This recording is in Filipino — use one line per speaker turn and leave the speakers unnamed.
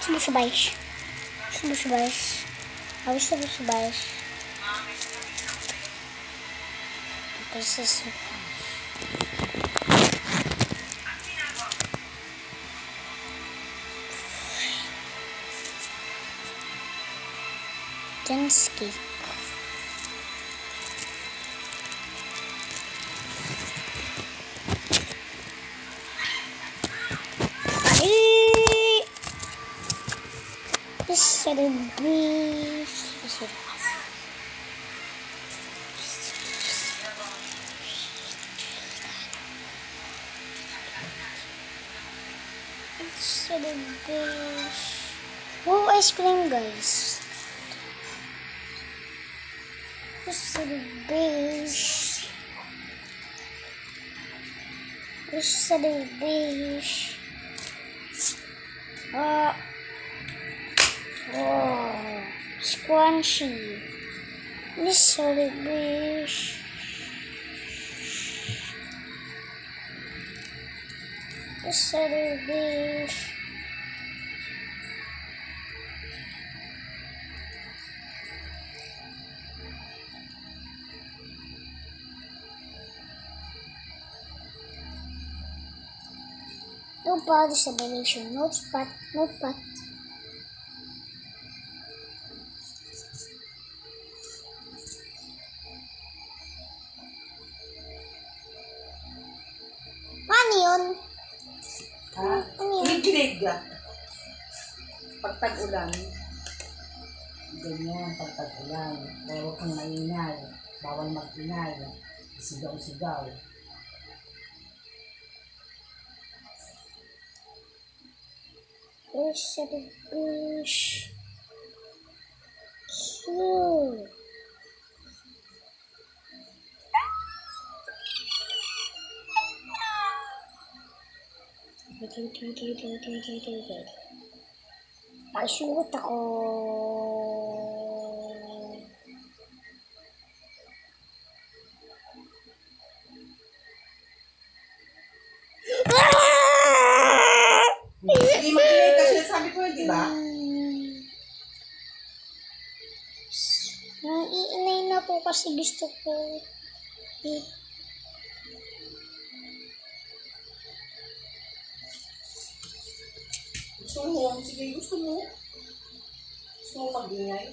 Sumusubays. Sumusubays. Habis sumusubays. Persis. Denski. This is the breeze. It's the breeze. Wow, ice cream, guys. This is the breeze. This is the breeze. Oh, squanchy. This is the breeze. This is the breeze. No body separation, no spot, no spot. Ano yun?
Ha?
Ano yun?
Kilig ka. Pag tag-ulan. Ganyan, pag tag-ulan. Huwag kang maingay. Bawal mag-ingay. Sigaw-sigaw.
This is the bush. Cute. Pasyut ako.
Hindi mag-ingay kasi sabi ko yun, di ba?
Naiinay na po kasi gusto ko.
Gusto mo? Sige, gusto mo. Gusto mo mag-ingay?